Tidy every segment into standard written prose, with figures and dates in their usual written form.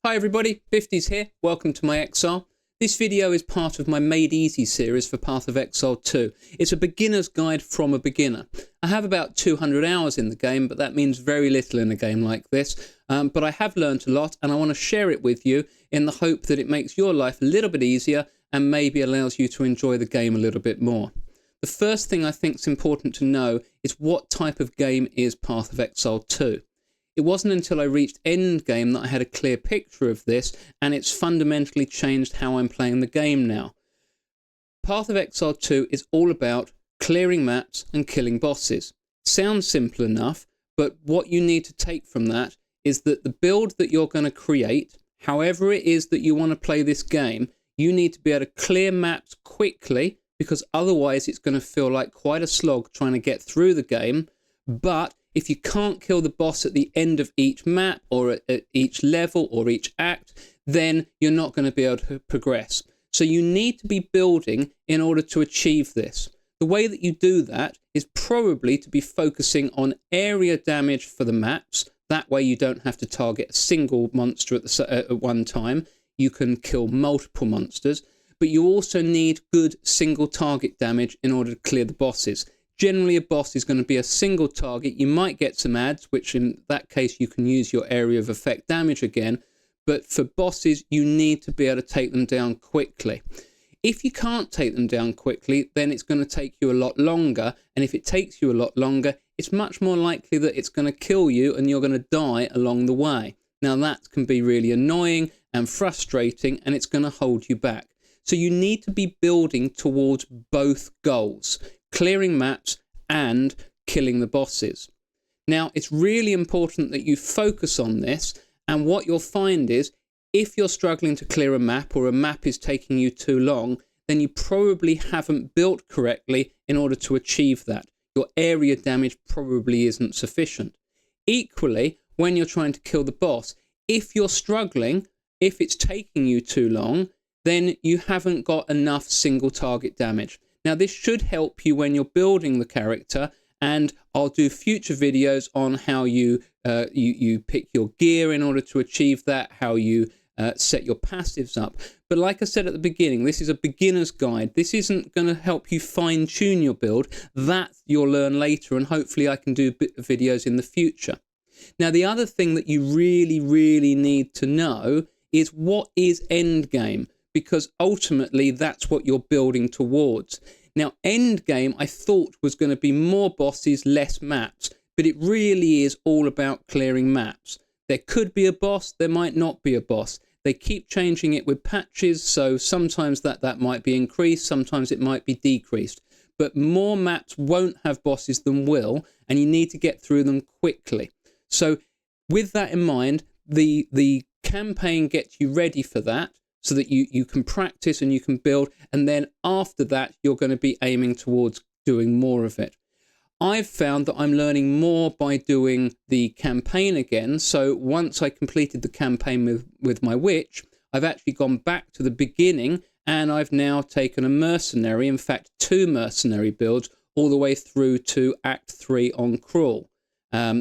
Hi everybody, Bifties here. Welcome to my Exile. This video is part of my Made Easy series for Path of Exile 2. It's a beginner's guide from a beginner. I have about 200 hours in the game, but that means very little in a game like this. But I have learned a lot and I want to share it with you in the hope that it makes your life a little bit easier and maybe allows you to enjoy the game a little bit more. The first thing I think is important to know is what type of game is Path of Exile 2. It wasn't until I reached endgame that I had a clear picture of this, and it's fundamentally changed how I'm playing the game now. Path of Exile 2 is all about clearing maps and killing bosses. Sounds simple enough, but what you need to take from that is that the build that you're going to create, however it is that you want to play this game, you need to be able to clear maps quickly, because otherwise it's going to feel like quite a slog trying to get through the game. But if you can't kill the boss at the end of each map or at each level or each act, then you're not going to be able to progress. So you need to be building in order to achieve this. The way that you do that is probably to be focusing on area damage for the maps. That way you don't have to target a single monster at one time. You can kill multiple monsters, but you also need good single target damage in order to clear the bosses. Generally, a boss is going to be a single target. You might get some adds, which in that case you can use your area of effect damage again. But for bosses, you need to be able to take them down quickly. If you can't take them down quickly, then it's going to take you a lot longer. And if it takes you a lot longer, it's much more likely that it's going to kill you and you're going to die along the way. Now, that can be really annoying and frustrating, and it's going to hold you back. So you need to be building towards both goals: clearing maps and killing the bosses. Now, it's really important that you focus on this, and what you'll find is if you're struggling to clear a map or a map is taking you too long, then you probably haven't built correctly in order to achieve that. Your area damage probably isn't sufficient. Equally, when you're trying to kill the boss, if you're struggling, if it's taking you too long, then you haven't got enough single target damage. Now, this should help you when you're building the character, and I'll do future videos on how you pick your gear in order to achieve that, how you set your passives up. But like I said at the beginning, this is a beginner's guide. This isn't going to help you fine-tune your build. That you'll learn later, and hopefully I can do videos in the future. Now, the other thing that you really need to know is what is endgame, because ultimately that's what you're building towards. Now, endgame I thought was going to be more bosses, less maps, but it really is all about clearing maps. There could be a boss, there might not be a boss. They keep changing it with patches, so sometimes that might be increased, sometimes it might be decreased. But more maps won't have bosses than will, and you need to get through them quickly. So with that in mind, the campaign gets you ready for that, so that you can practice and you can build, and then after that you're going to be aiming towards doing more of it. I've found that I'm learning more by doing the campaign again, so once I completed the campaign with my witch, I've actually gone back to the beginning, and I've now taken a mercenary, in fact 2 mercenary builds, all the way through to Act 3 on Crawl.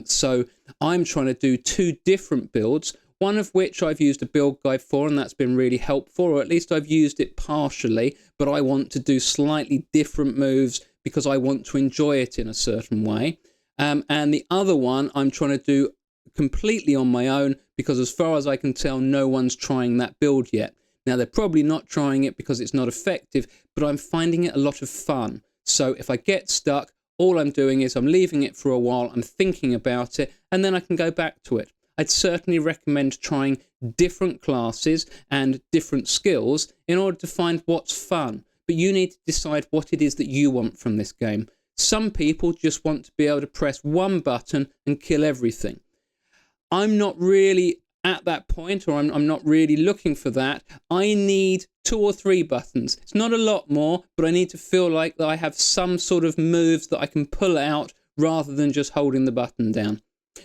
So I'm trying to do 2 different builds, one of which I've used a build guide for, and that's been really helpful, or at least I've used it partially, but I want to do slightly different moves because I want to enjoy it in a certain way. And the other one I'm trying to do completely on my own, because as far as I can tell, no one's trying that build yet. Now, they're probably not trying it because it's not effective, but I'm finding it a lot of fun. So if I get stuck, all I'm doing is I'm leaving it for a while, I'm thinking about it, and then I can go back to it. I'd certainly recommend trying different classes and different skills in order to find what's fun. But you need to decide what it is that you want from this game. Some people just want to be able to press one button and kill everything. I'm not really at that point, or I'm not really looking for that. I need 2 or 3 buttons. It's not a lot more, but I need to feel like that I have some sort of moves that I can pull out rather than just holding the button down.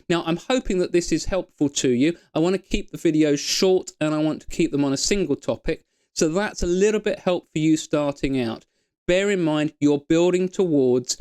Now, I'm hoping that this is helpful to you. I want to keep the videos short, and I want to keep them on a single topic. So that's a little bit help for you starting out. Bear in mind, you're building towards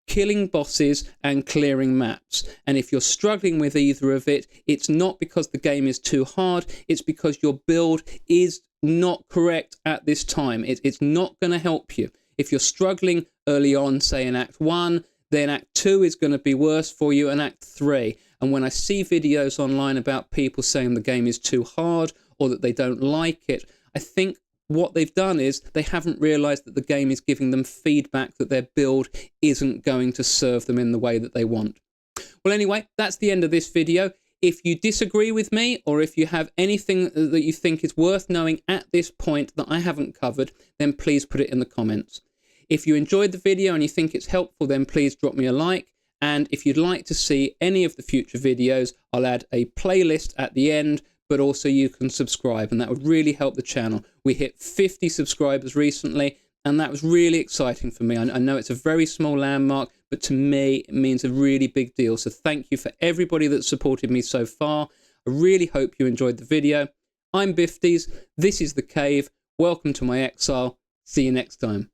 killing bosses and clearing maps. And if you're struggling with either of it, it's not because the game is too hard, it's because your build is not correct at this time. It's not going to help you. If you're struggling early on, say in Act 1, then Act 2 is going to be worse for you, and Act 3. And when I see videos online about people saying the game is too hard or that they don't like it, I think what they've done is they haven't realised that the game is giving them feedback that their build isn't going to serve them in the way that they want. Well, anyway, that's the end of this video. If you disagree with me, or if you have anything that you think is worth knowing at this point that I haven't covered, then please put it in the comments. If you enjoyed the video and you think it's helpful, then please drop me a like. And if you'd like to see any of the future videos, I'll add a playlist at the end, but also you can subscribe, and that would really help the channel. We hit 50 subscribers recently, and that was really exciting for me. I know it's a very small landmark, but to me, it means a really big deal. So thank you for everybody that's supported me so far. I really hope you enjoyed the video. I'm Bifties. This is The Cave. Welcome to my exile. See you next time.